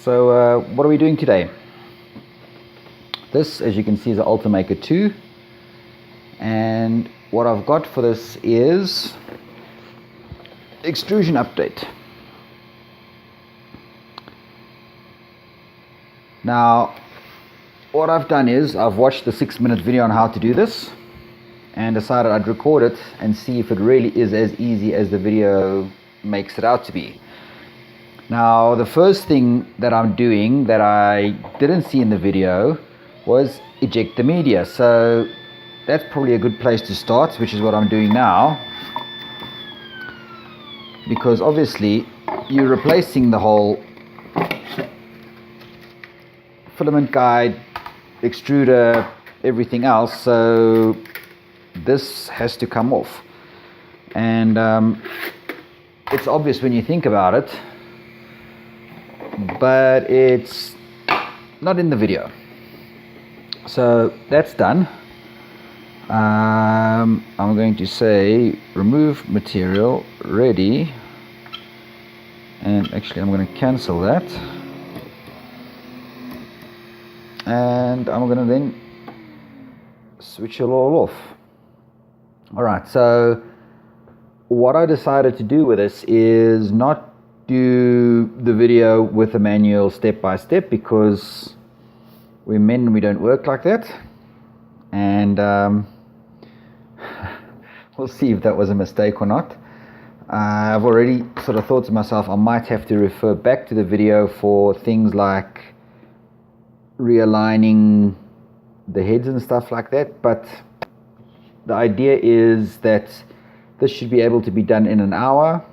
So what are we doing today? This, as you can see, is an Ultimaker 2, and what I've got for this is extrusion update. Now what I've done is I've watched the 6-minute video on how to do this and decided I'd record it and see if it really is as easy as the video makes it out to be. Now the first thing that I'm doing that I didn't see in the video was eject the media, so that's probably a good place to start, which is what I'm doing now, because obviously you're replacing the whole filament guide, extruder, everything else, so this has to come off. And it's obvious when you think about it, but it's not in the video. So that's done. I'm going to say remove material, ready, and actually I'm going to cancel that, and I'm going to then switch it all off. Alright, so what I decided to do with this is not do the video with the manual step by step, because we're men, we don't work like that, and we'll see if that was a mistake or not. I've already sort of thought to myself I might have to refer back to the video for things like realigning the heads and stuff like that, but the idea is that this should be able to be done in an hour,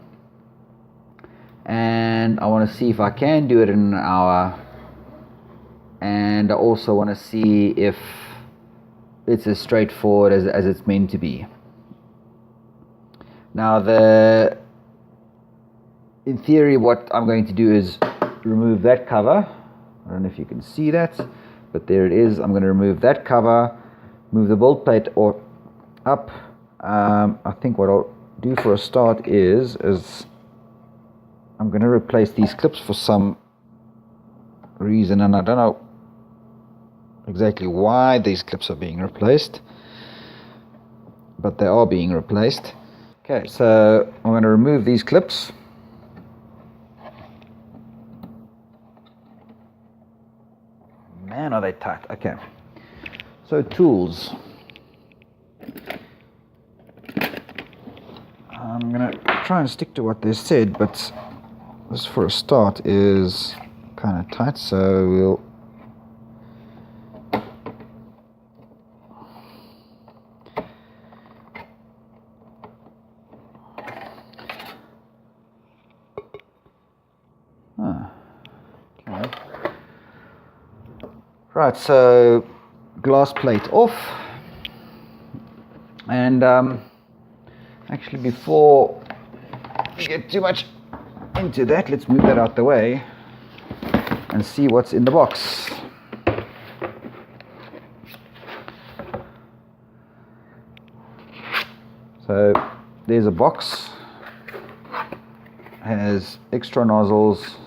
and I want to see if I can do it in an hour, and I also want to see if it's as straightforward as it's meant to be. Now in theory what I'm going to do is remove that cover. I don't know if you can see that, but there it is. I'm going to remove that cover, move the build plate up. I think what I'll do for a start is I'm going to replace these clips for some reason, and I don't know exactly why these clips are being replaced, but they are being replaced. Okay, so I'm going to remove these clips. Man, are they tight. Okay, so tools. I'm going to try and stick to what they said, but this for a start is kind of tight, so we'll okay. Right, so glass plate off, and actually before we get too much into that, let's move that out the way and see what's in the box. So there's a box, has extra nozzles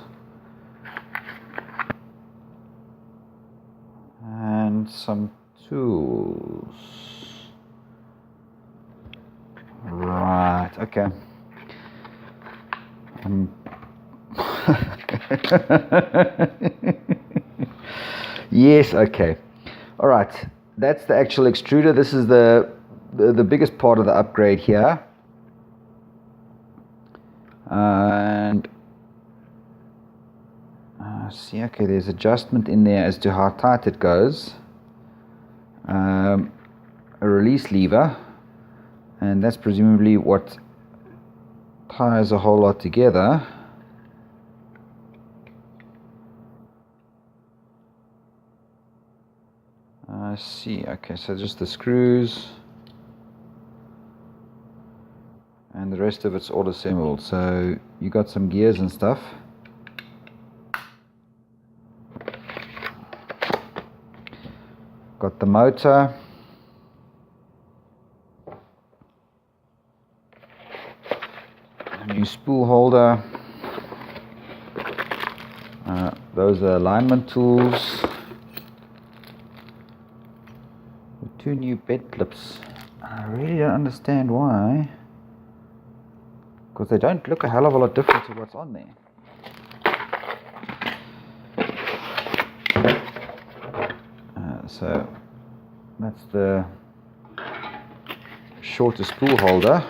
and some tools. Right, okay. Yes, okay. All right, that's the actual extruder. This is the biggest part of the upgrade here, and see, okay, there's adjustment in there as to how tight it goes. A release lever, and that's presumably what ties a whole lot together. I see, okay, so just the screws, and the rest of it's all assembled. So you got some gears and stuff. Got the motor, a new spool holder, Those are alignment tools. 2 new bed clips. I really don't understand why. Because they don't look a hell of a lot different to what's on there. So that's the shorter spool holder.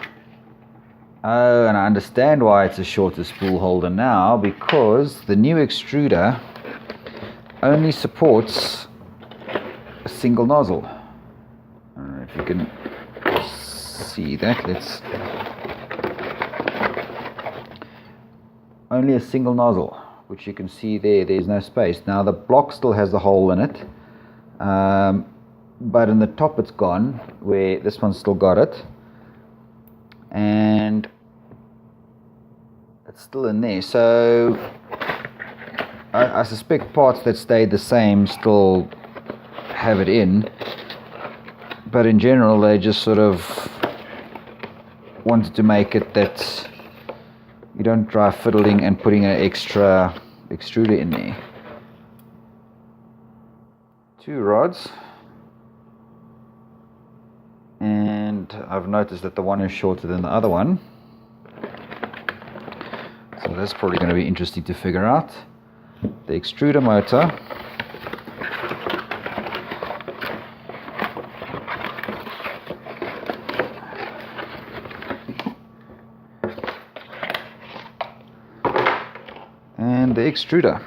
Oh, and I understand why it's a shorter spool holder now, because the new extruder only supports a single nozzle. I don't know if you can see that. Let's only a single nozzle, which you can see there's no space. Now the block still has the hole in it, but in the top it's gone, where this one's still got it, and it's still in there. So I suspect parts that stayed the same still have it in, but in general they just sort of wanted to make it that you don't try fiddling and putting an extra extruder in there. 2 rods, and I've noticed that the one is shorter than the other one, so that's probably going to be interesting to figure out. The extruder motor, and the extruder.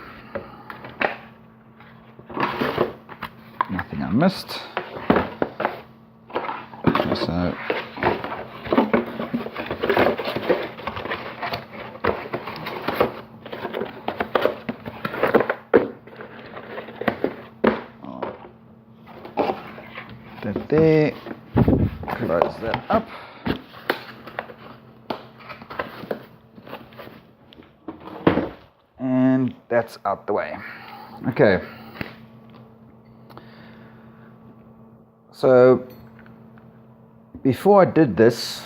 Nothing I missed. So that there, close that up. And that's out the way. Okay. So before I did this,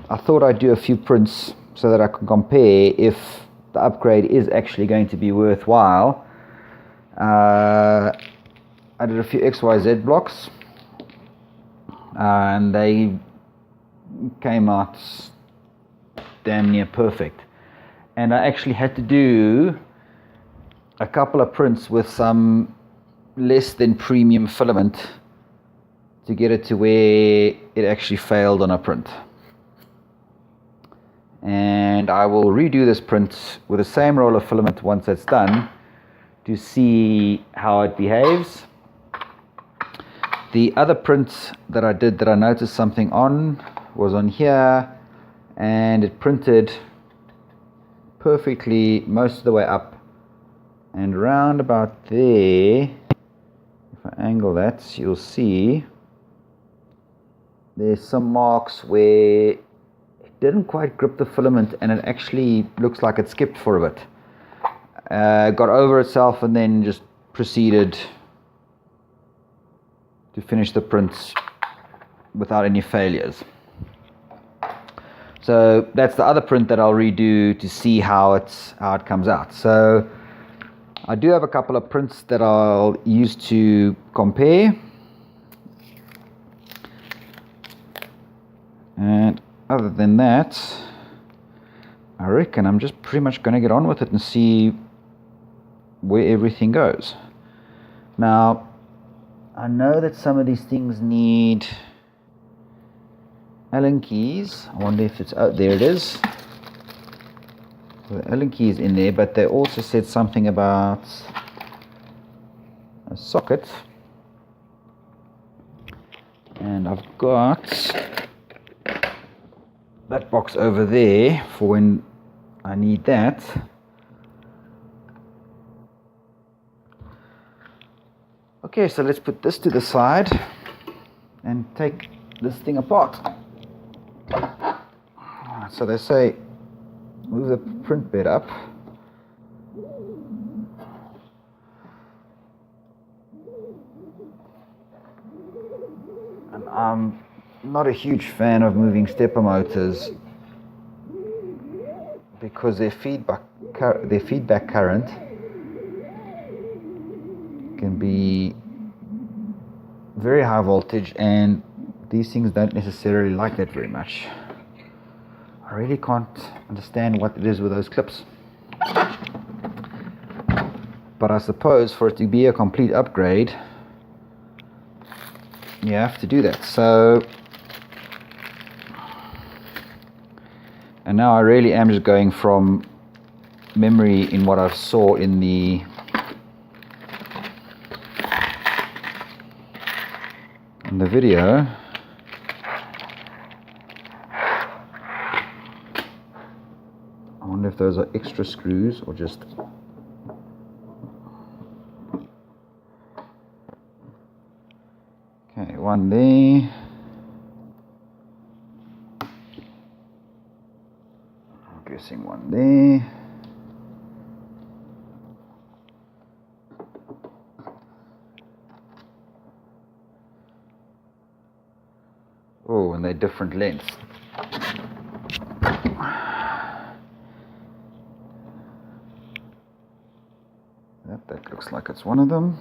I thought I'd do a few prints so that I can compare if the upgrade is actually going to be worthwhile. I did a few XYZ blocks, and they came out damn near perfect. And I actually had to do a couple of prints with some less than premium filament to get it to where it actually failed on a print. And I will redo this print with the same roll of filament once it's done to see how it behaves. The other print that I did that I noticed something on was on here, and it printed perfectly most of the way up, and round about there, if I angle that, you'll see there's some marks where it didn't quite grip the filament, and it actually looks like it skipped for a bit. Got over itself and then just proceeded to finish the prints without any failures. So that's the other print that I'll redo to see how it comes out. So I do have a couple of prints that I'll use to compare. And other than that, I reckon I'm just pretty much going to get on with it and see where everything goes. Now, I know that some of these things need Allen keys. I wonder if it's, oh, there it is. The Allen key is in there, but they also said something about a socket. And I've got that box over there for when I need that. Okay, so let's put this to the side and take this thing apart. So they say move the print bed up. And I'm not a huge fan of moving stepper motors because their feedback current can be very high voltage, and these things don't necessarily like that very much. I really can't understand what it is with those clips. But I suppose for it to be a complete upgrade, you have to do that. So, and now I really am just going from memory in what I saw in the video. I wonder if those are extra screws or just okay, one there. I'm guessing one there. Oh, and they're different lengths. That looks like it's one of them.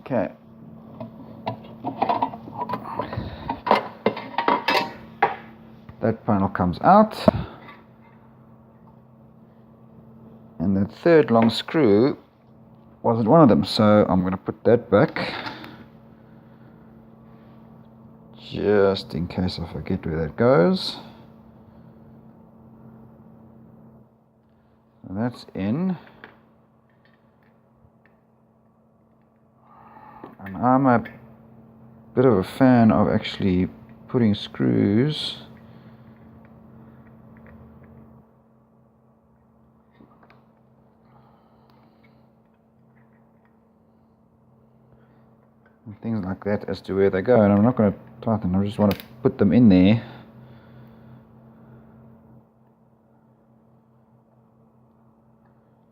Okay. That panel comes out. And the third long screw wasn't one of them, so I'm going to put that back. Just in case I forget where that goes. So that's in. And I'm a bit of a fan of actually putting screws and things like that as to where they go, and I'm not going to tighten, I just want to put them in there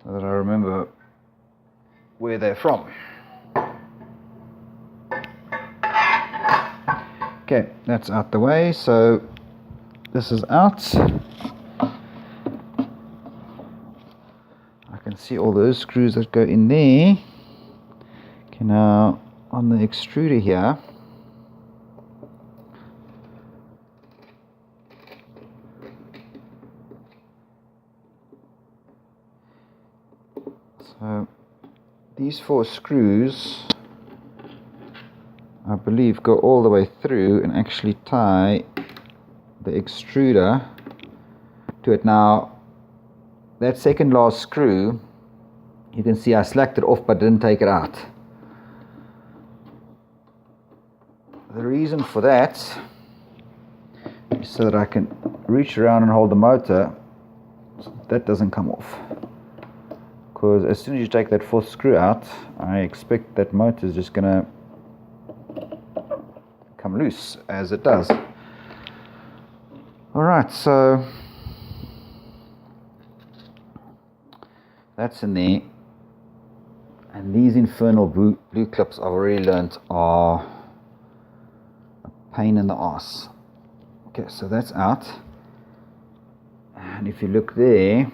so that I remember where they're from. Okay, that's out the way, so this is out. I can see all those screws that go in there. Okay, now on the extruder here, so these 4 screws I believe go all the way through and actually tie the extruder to it. Now that second last screw, you can see I slacked it off but didn't take it out. The reason for that is so that I can reach around and hold the motor so that doesn't come off. Because as soon as you take that 4th screw out, I expect that motor is just going to come loose, as it does. Alright, so that's in there. And these infernal blue clips I've already learnt are a pain in the ass. Okay, so that's out. And if you look there,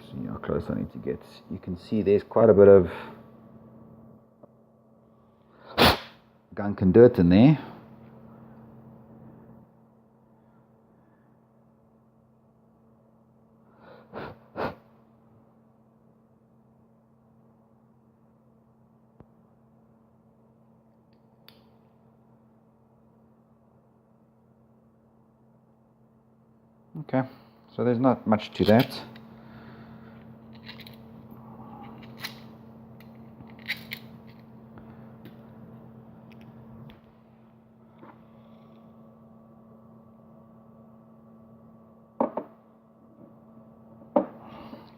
see how close I need to get, you can see there's quite a bit of gunk and dirt in there. Okay, so there's not much to that.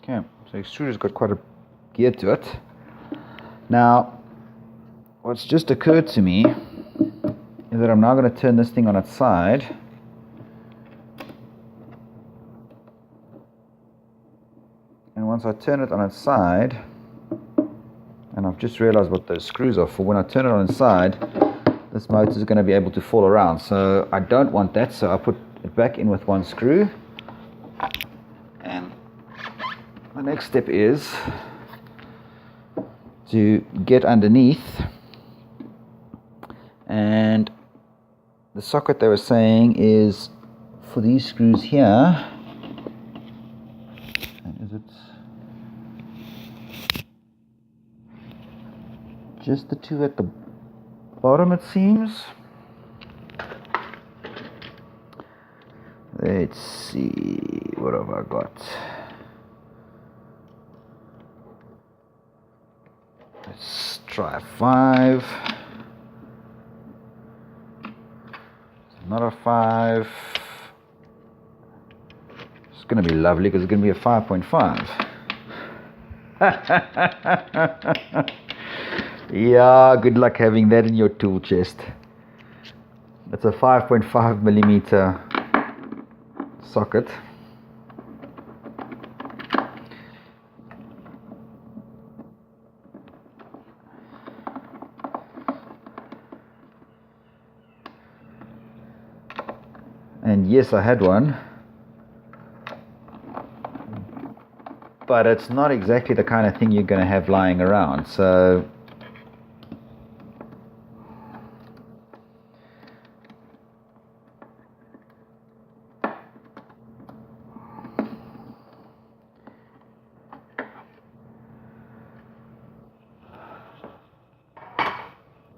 Okay, so extruder's got quite a gear to it. Now, what's just occurred to me is that I'm now going to turn this thing on its side. And once I turn it on its side, and I've just realized what those screws are for, when I turn it on its side, this motor is going to be able to fall around. So I don't want that, so I put it back in with one screw. And the next step is to get underneath, and the socket they were saying is for these screws here. And is it just the two at the bottom, it seems? Let's see, what have I got? Let's try 5. Another 5. It's going to be lovely because it's going to be a 5.5. Yeah, good luck having that in your tool chest. It's a 5.5 millimeter socket. And yes, I had one, but it's not exactly the kind of thing you're going to have lying around. So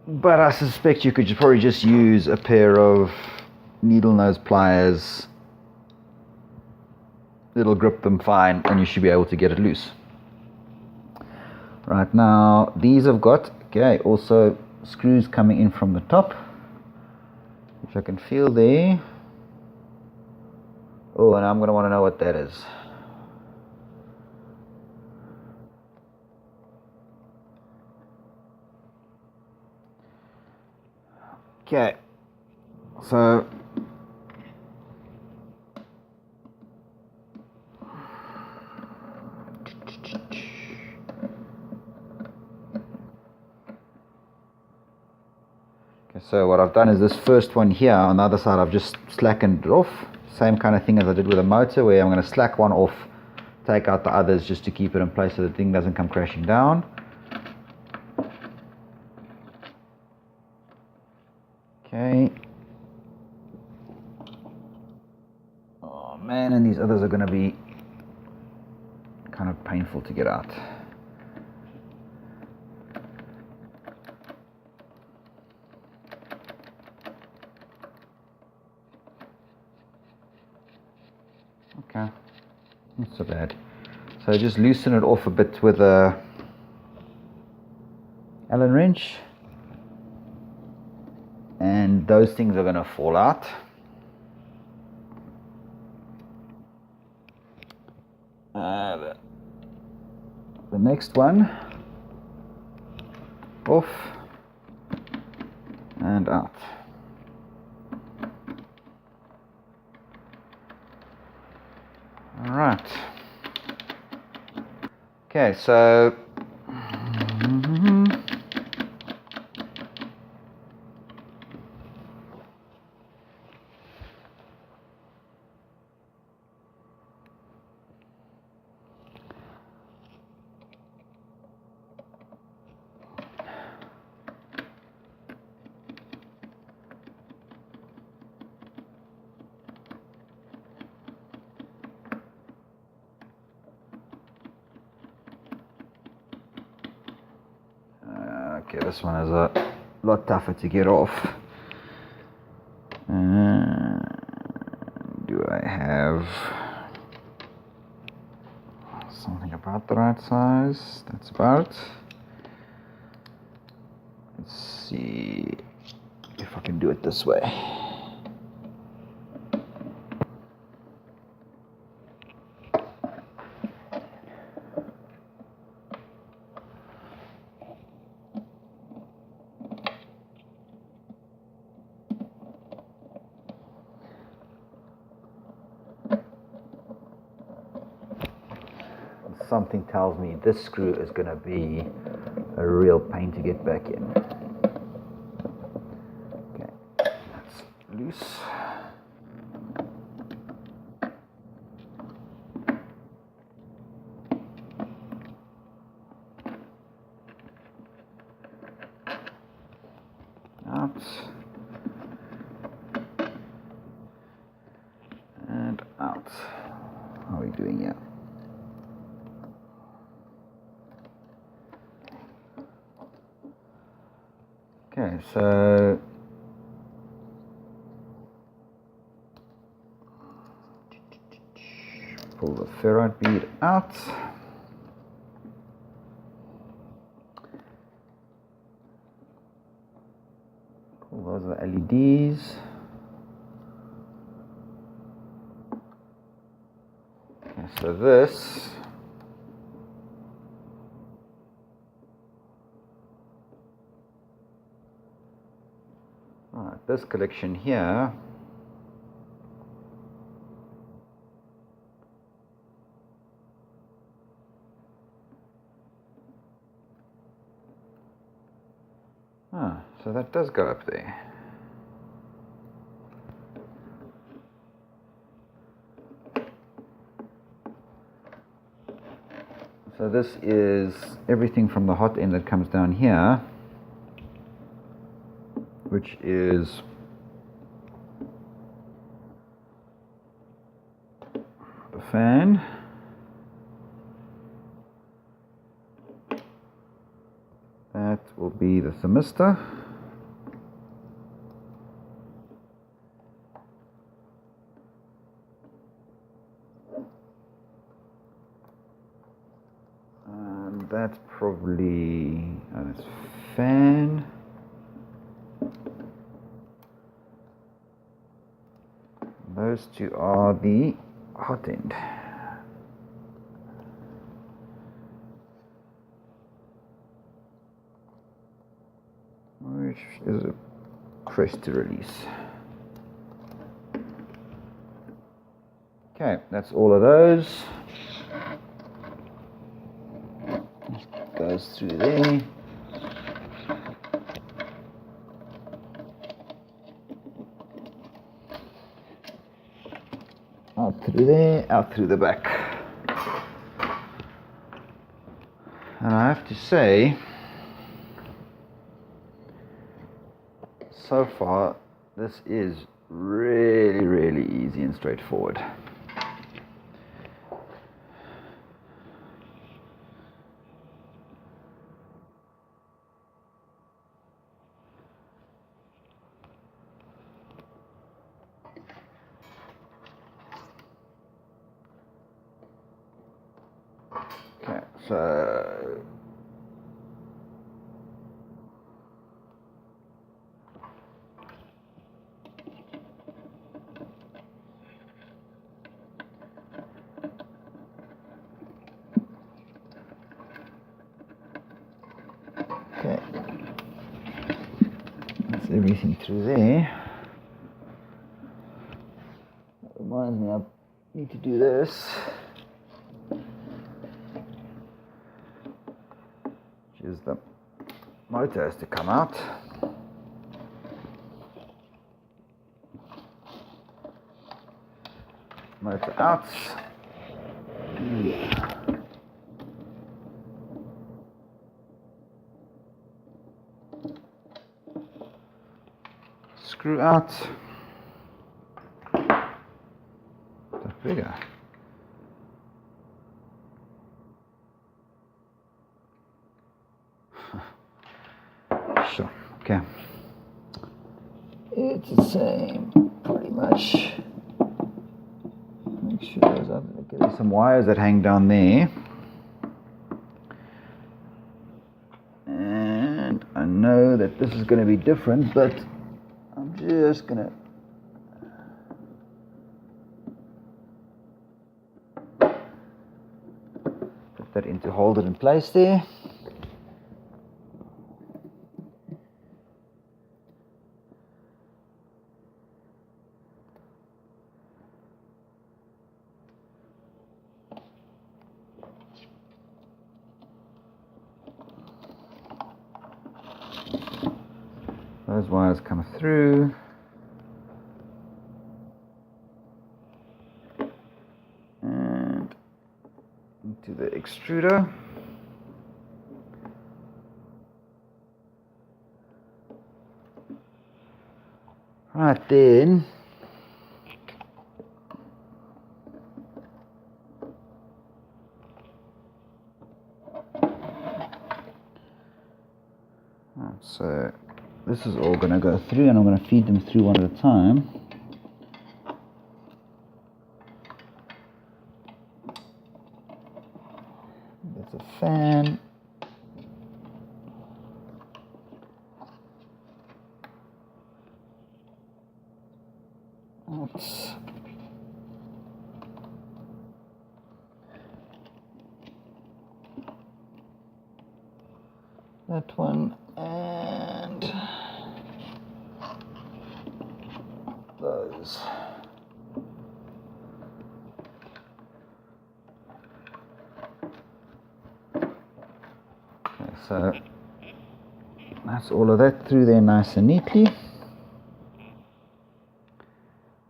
but I suspect you could probably just use a pair of needle nose pliers. It'll grip them fine and you should be able to get it loose. Right, now these have got, okay, also screws coming in from the top, which I can feel there. Oh, and I'm going to want to know what that is. Okay, so what I've done is this first one here on the other side, I've just slackened it off. Same kind of thing as I did with a motor, where I'm going to slack one off, take out the others just to keep it in place so the thing doesn't come crashing down. Okay. Oh man, and these others are going to be kind of painful to get out. Okay, not so bad. So just loosen it off a bit with a Allen wrench, and those things are going to fall out. The next one off and out. All right. Okay, so okay, this one is a lot tougher to get off. Do I have something about the right size? That's about it. Let's see if I can do it this way. something tells me this screw is going to be a real pain to get back in. Okay, that's loose. Out. And out. How are we doing here? Okay, so pull the ferrite bead out. Pull those are the LEDs. Okay, so this this collection here so that does go up there. So this is everything from the hot end that comes down here, which is the fan, that will be the thermistor, and that's probably that's fan. Those two are the hot end. Which is a press to release. Okay, that's all of those. Goes through there. Out through there, out through the back. And I have to say, so far, this is really, really easy and straightforward. Okay, so okay, that's everything through there. That reminds me, I need to do this. Is the motor has to come out. Motor out. Screw out. That's bigger. Sure, okay. It's the same, pretty much. Make sure there's okay, some wires that hang down there. And I know that this is going to be different, but I'm just going to put that in to hold it in place there. Those wires come through. And into the extruder. Right then. So this is all going to go through, and I'm going to feed them through one at a time. There's a fan. Oops. That one and those. Okay, so that's all of that through there nice and neatly.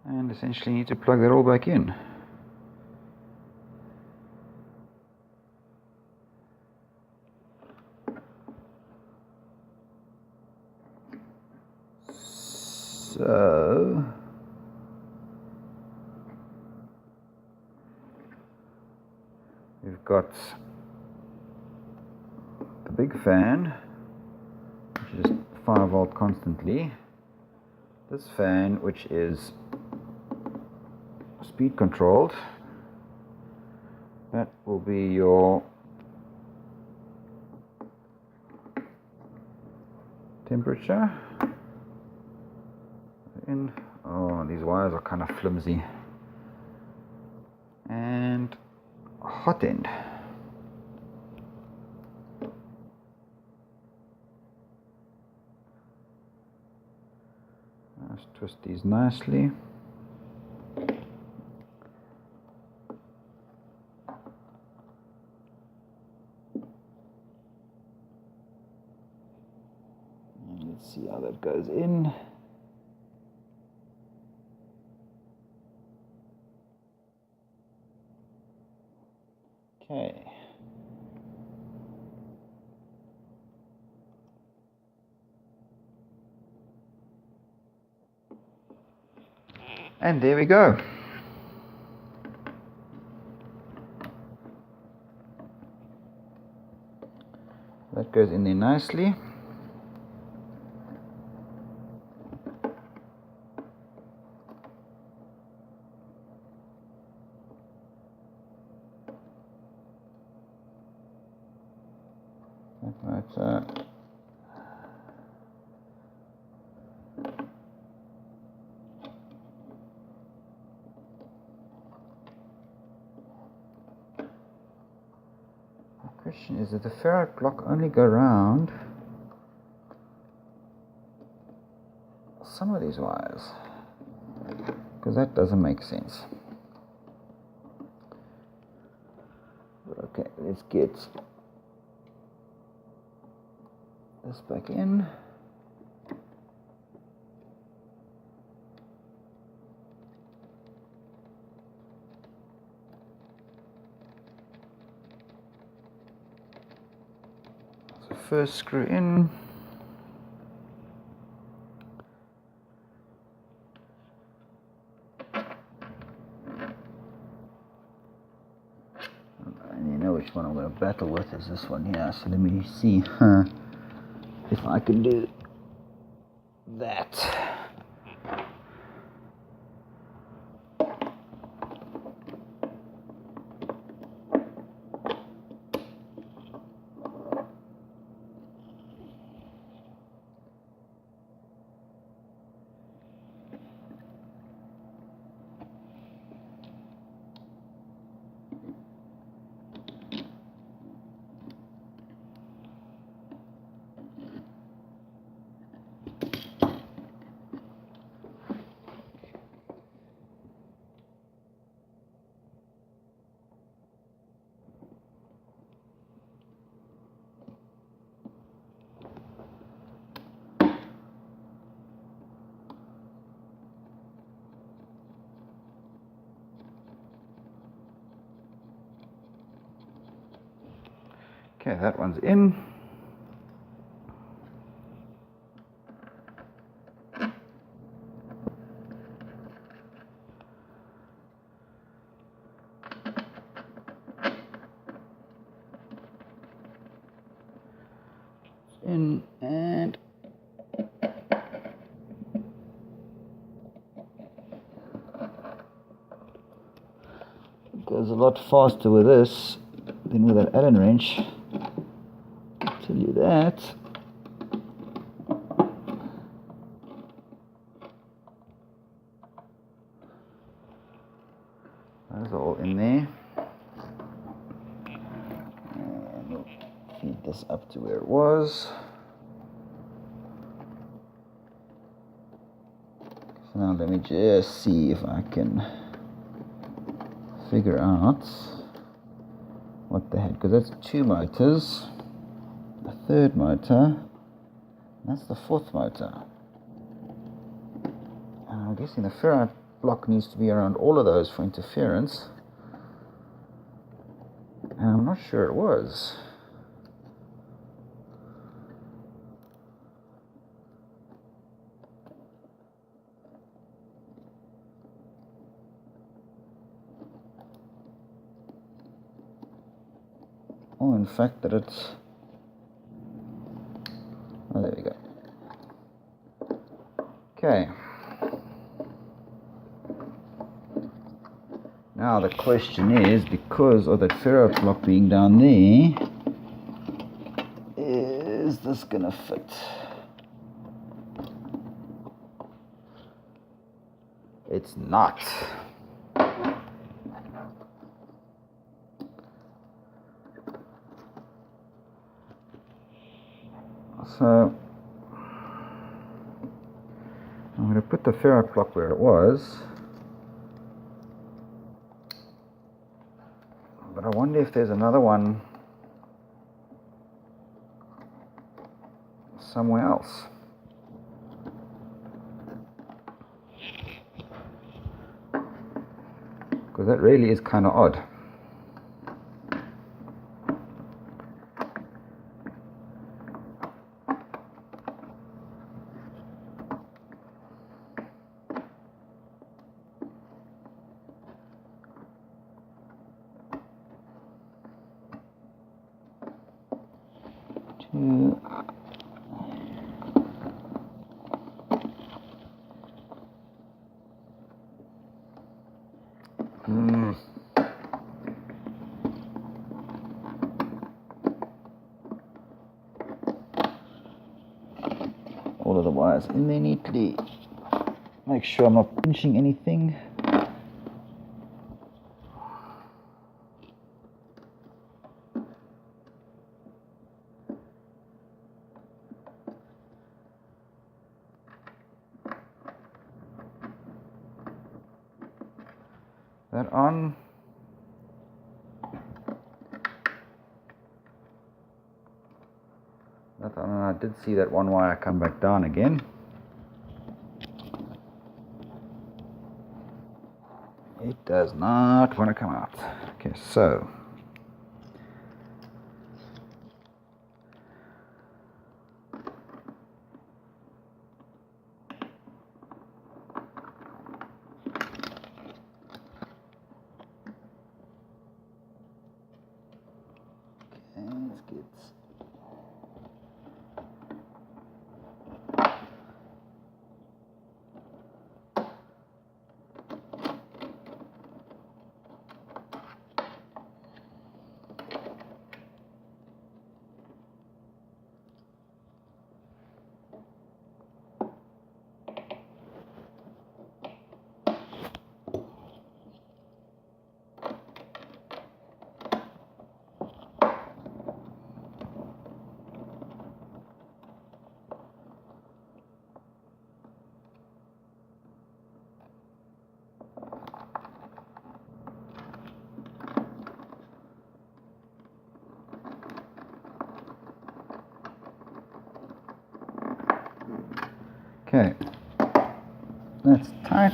And essentially need to plug that all back in. So we've got the big fan, which is just 5 volt constantly. This fan, which is speed controlled, that will be your temperature. Oh, these wires are kind of flimsy. And hot end. Let's twist these nicely. And let's see how that goes in. Okay. And there we go. That goes in there nicely. Right, the question is, did the ferrite block only go around some of these wires? Because that doesn't make sense. But okay, let's get this back in. So first screw in. And you know which one I'm going to battle with is this one here. So let me see if I can do that. Okay, that one's in. In and it goes a lot faster with this than with an Allen wrench. I'll tell you that. Those are all in there. And we'll feed this up to where it was. So now let me just see if I can figure out what they had, because that's 2 motors, a 3rd motor, that's the 4th motor. And I'm guessing the ferrite block needs to be around all of those for interference, and I'm not sure it was. Oh, in fact that it's, oh, there we go. Okay. Now the question is, because of that ferrite block being down there, is this gonna fit? It's not. So I'm going to put the ferrite block where it was, but I wonder if there's another one somewhere else. Because that really is kind of odd. All of the wires in there neatly. Make sure I'm not pinching anything. That on. That on. I did see that one wire come back down again. It does not want to come out. Okay, so let's get okay, that's tight.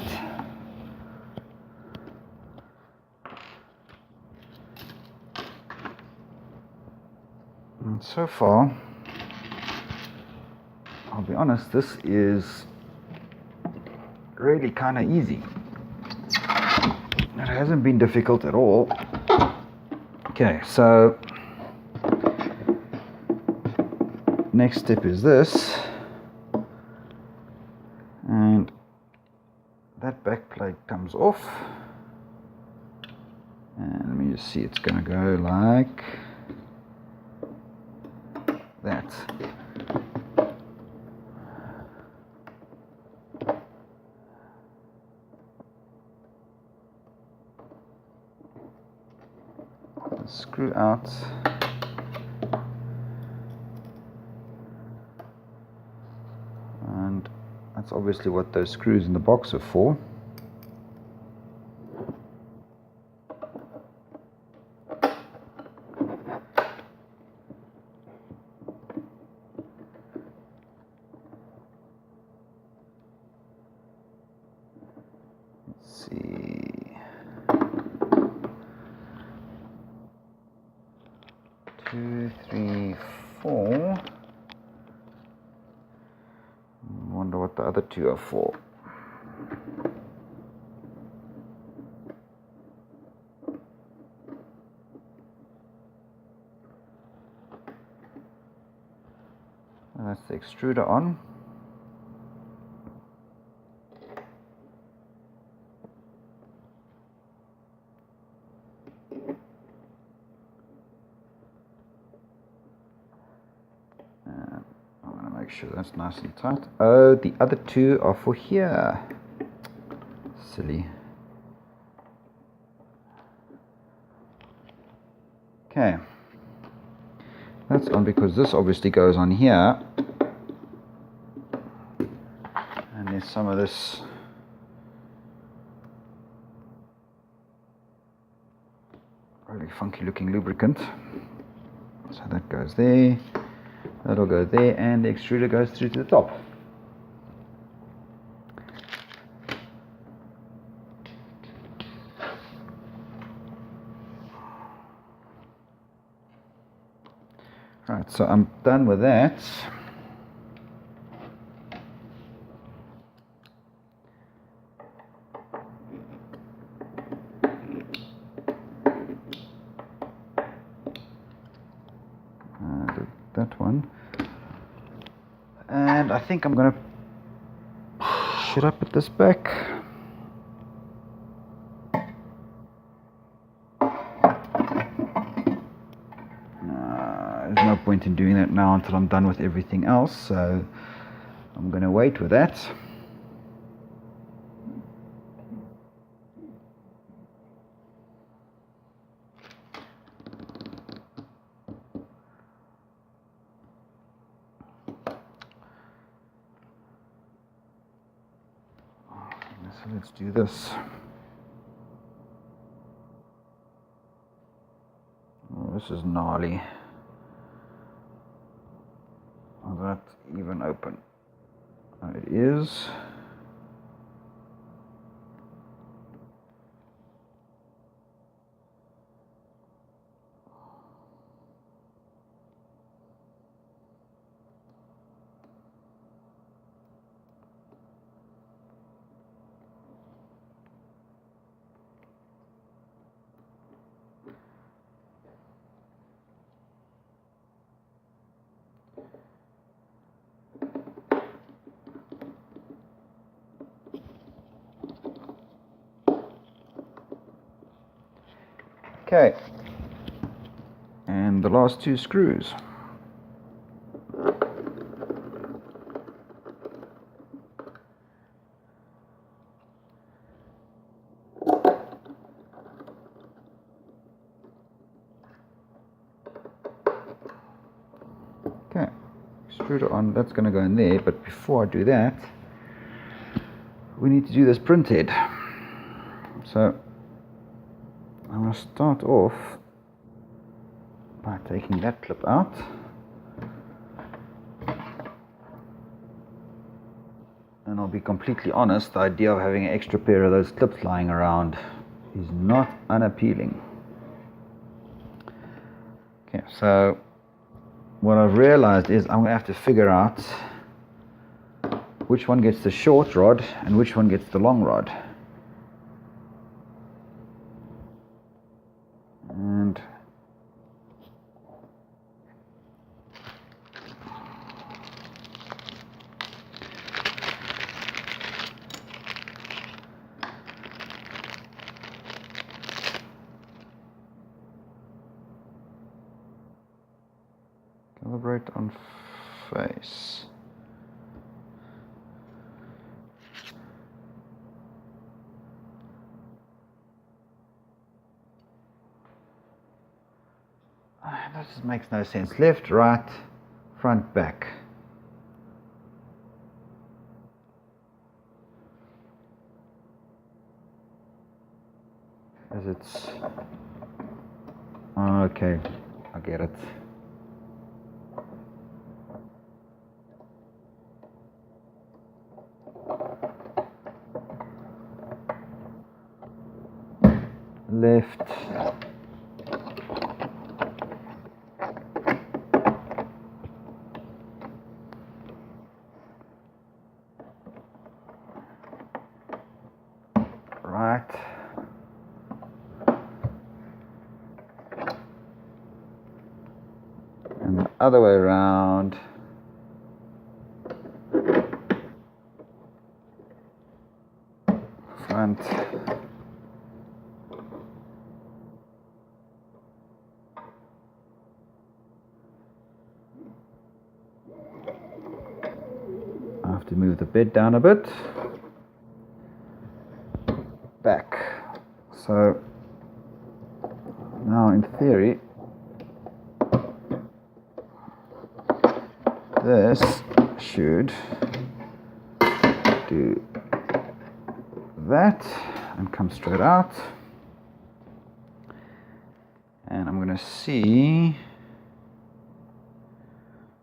And so far, I'll be honest, this is really kind of easy. It hasn't been difficult at all. Okay, so next step is this, and that back plate comes off, and let me just see, it's going to go like that. Screw out, and that's obviously what those screws in the box are for. Let's see. 2, 3, 4. Wonder what the other two are for. And that's the extruder on. Make sure that's nice and tight. Oh, the other two are for here. Silly. Okay. That's on because this obviously goes on here. And there's some of this really funky looking lubricant. So that goes there. That'll go there, and the extruder goes through to the top. Right, so I'm done with that. That one. And I think I'm going to shut up at this back. There's no point in doing that now until I'm done with everything else, so I'm going to wait with that. So let's do this. Oh, this is gnarly. Will that even open? Oh, it is. Okay, and the last two screws. Okay, extruder on, that's going to go in there, but before I do that, we need to do this print head. So I'm going to start off by taking that clip out. And I'll be completely honest, the idea of having an extra pair of those clips lying around is not unappealing. Okay, so what I've realized is I'm going to have to figure out which one gets the short rod and which one gets the long rod. And calibrate on face. That just makes no sense. Left, right, front, back. As it's... Oh, okay, I get it. Left. Right. And the other way around. Front. I have to move the bed down a bit. Back. So now in theory this should do that and come straight out, and I'm going to see,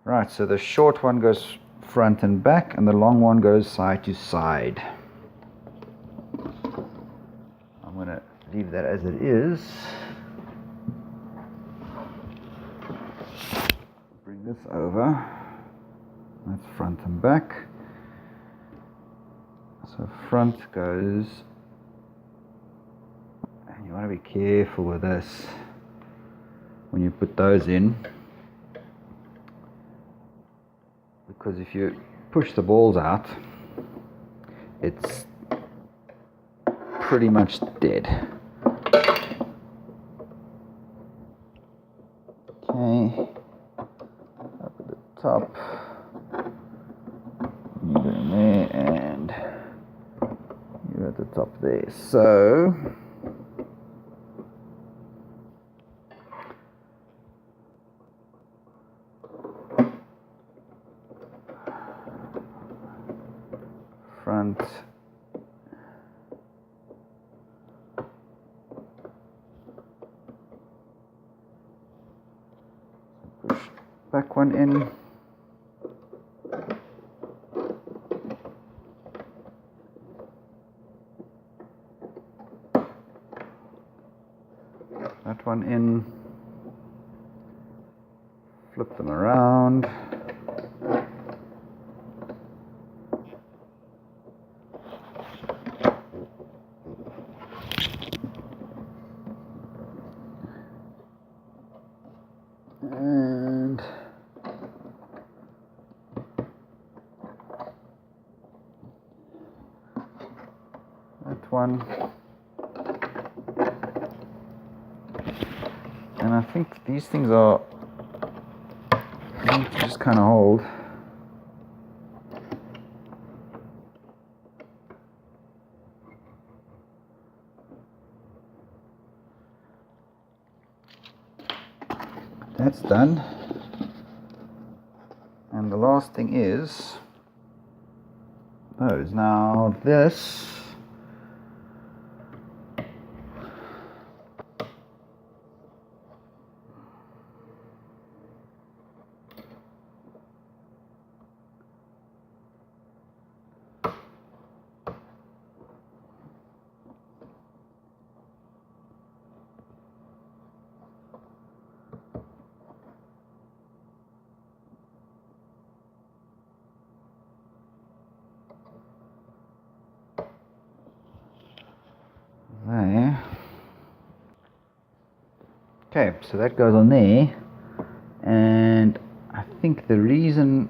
right, so the short one goes front and back and the long one goes side to side. I'm going to leave that as it is. Bring this over. That's front and back. So front goes, and you want to be careful with this when you put those in, because if you push the balls out, it's pretty much dead. Okay, up at the top, you go in there, and you're at the top there. So front, push back one in, that one in, flip them around, and that one, and I think these things are, you need to just kind of hold. That's done. And the last thing is those. Now this, Okay, so that goes on there, and I think the reason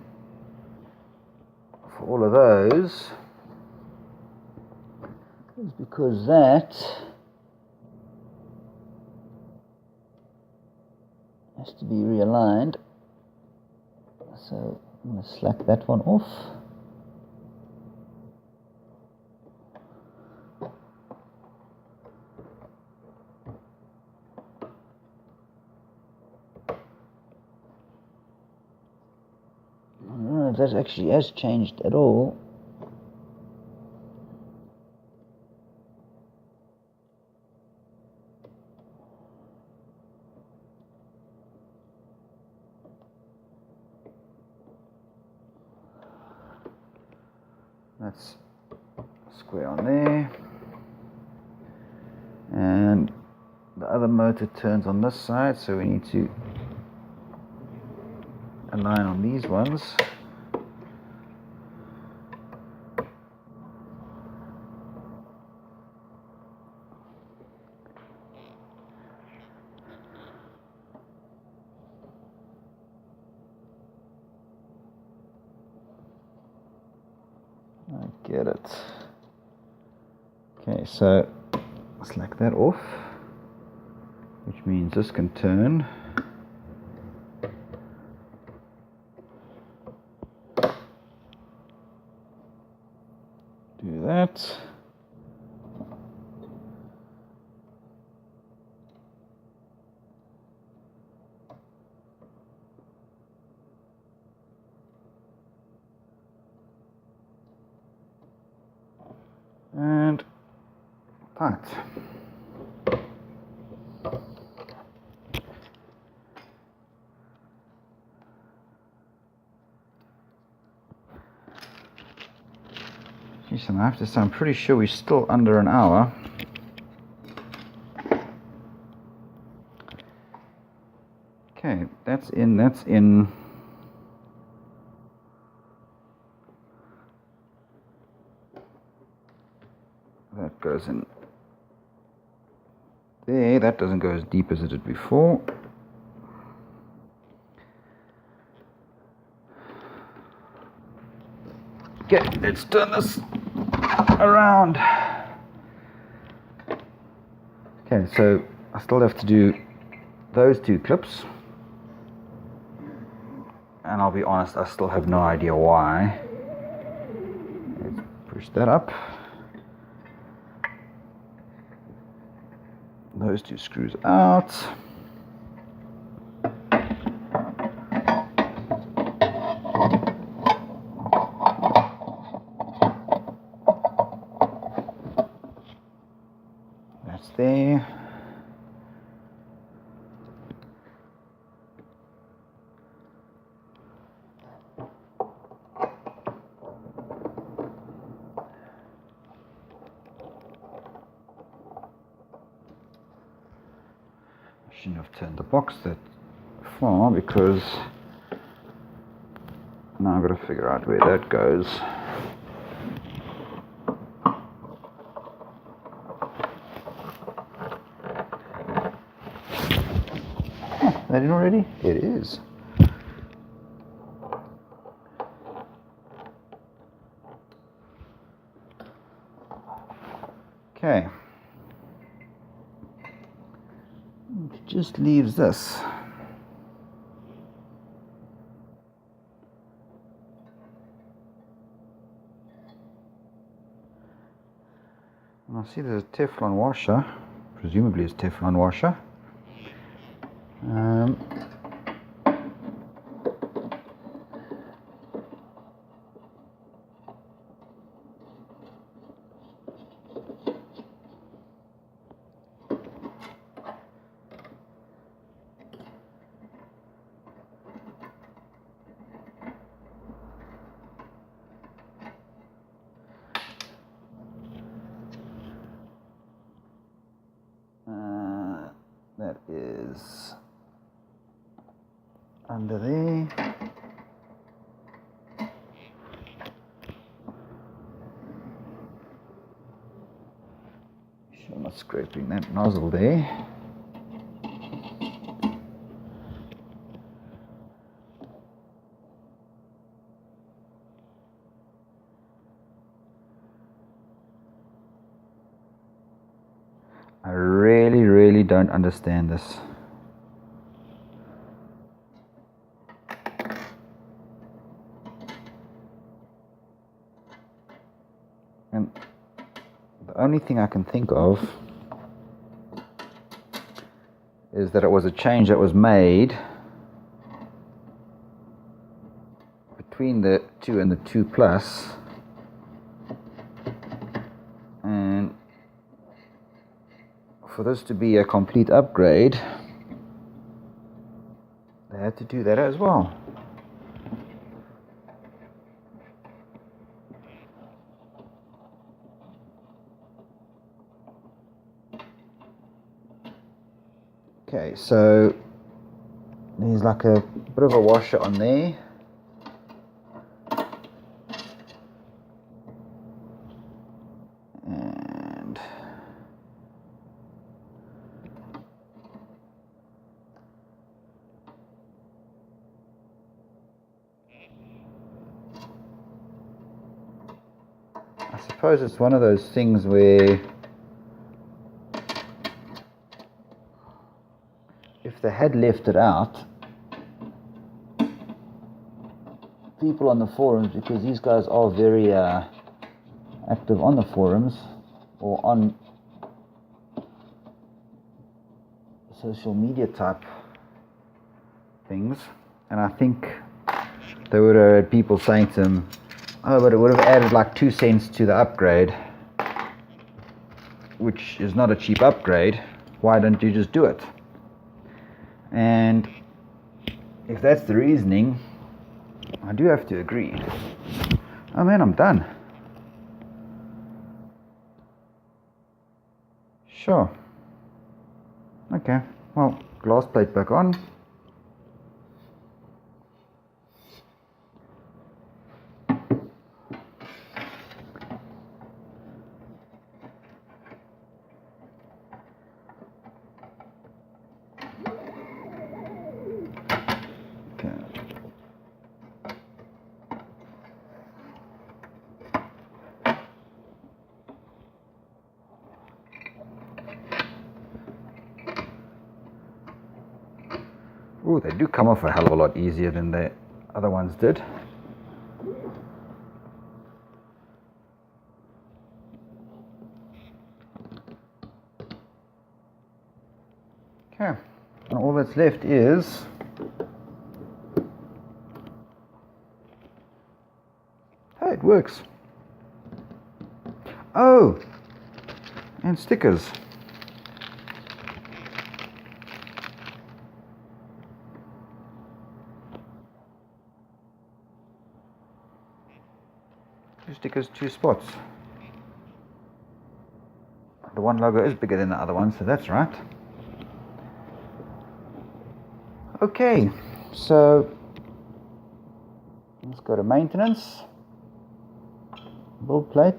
for all of those is because that has to be realigned. So I'm going to slack that one off. I don't know if that actually has changed at all. That's square on there, and the other motor turns on this side, so we need to align on these ones. I get it. Okay, so slack that off, which means this can turn. Do that. And tight. Jeez, and I have to say, I'm pretty sure we're still under an hour. Okay, that's in, that's in. That goes in there. That doesn't go as deep as it did before. Okay, let's turn this around. Okay, so I still have to do those two clips, and I'll be honest, I still have no idea why. Let's push that up. Those two screws out. That's there. Shouldn't have turned the box that far, because now I've got to figure out where that goes. Oh, that in already? It is. Okay. It just leaves this. And I see there's a Teflon washer, presumably it's Teflon washer. That is under there. Sure, I'm not scraping that nozzle there. I really don't understand this. And the only thing I can think of is that it was a change that was made between the 2 and the 2 plus, and for this to be a complete upgrade they had to do that as well. Okay, so there's like a bit of a washer on there. And I suppose it's one of those things where if they had left it out, people on the forums, because these guys are very active on the forums or on social media type things, and I think they would have had people saying to them, oh, but it would have added like 2 cents to the upgrade, which is not a cheap upgrade. Why don't you just do it? And if that's the reasoning, I do have to agree. Oh man, I'm done. Sure. Okay, well, glass plate back on. Ooh, they do come off a hell of a lot easier than the other ones did. Okay, and all that's left is hey, it works. Oh, and stickers. Stickers, 2 spots. The one logo is bigger than the other one, so that's right. Okay, so let's go to maintenance, build plate.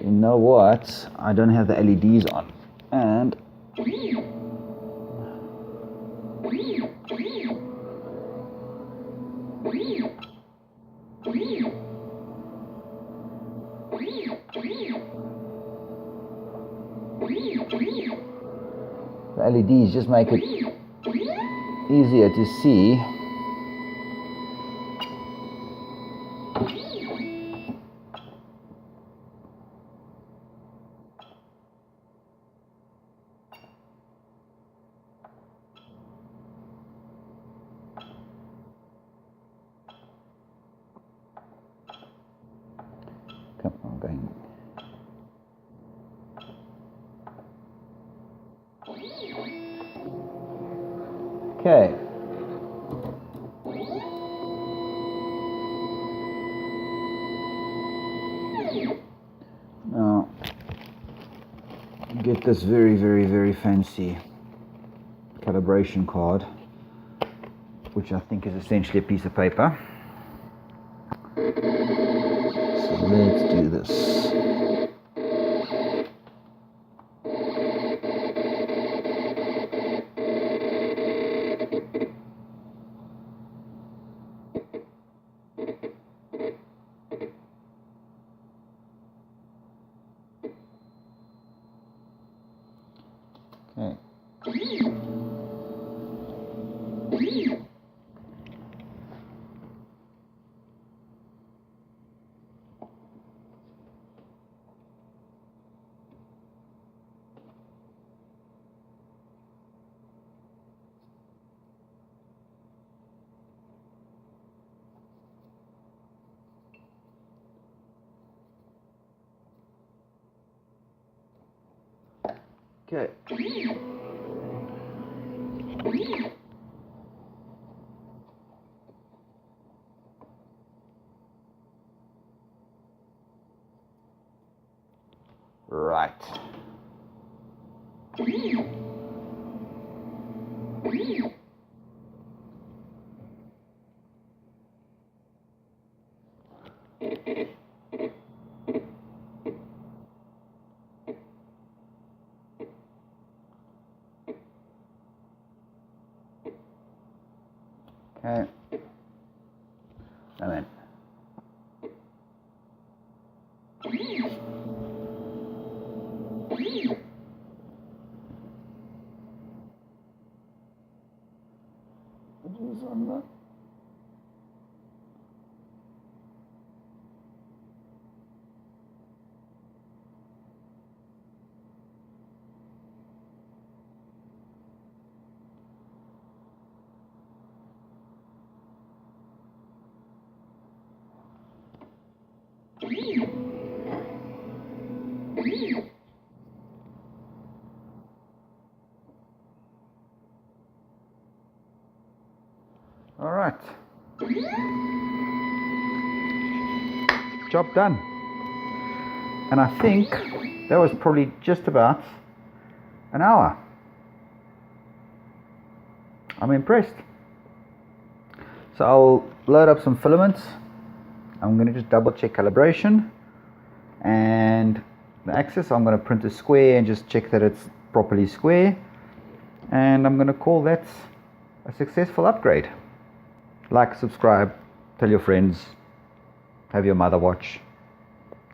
You know what? I don't have the LEDs on, and the LEDs just make it easier to see. Come on, going. Okay. Now, get this very fancy calibration card, which I think is essentially a piece of paper. So let's do this. Okay. Okay. Right. Okay. And then all right. Job done. And I think that was probably just about an hour. I'm impressed. So I'll load up some filaments. I'm going to just double check calibration and the axis. I'm going to print a square and just check that it's properly square, and I'm going to call that a successful upgrade. Like, subscribe, tell your friends, have your mother watch,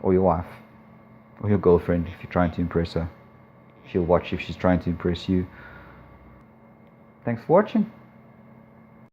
or your wife, or your girlfriend if you're trying to impress her. She'll watch if she's trying to impress you. Thanks for watching.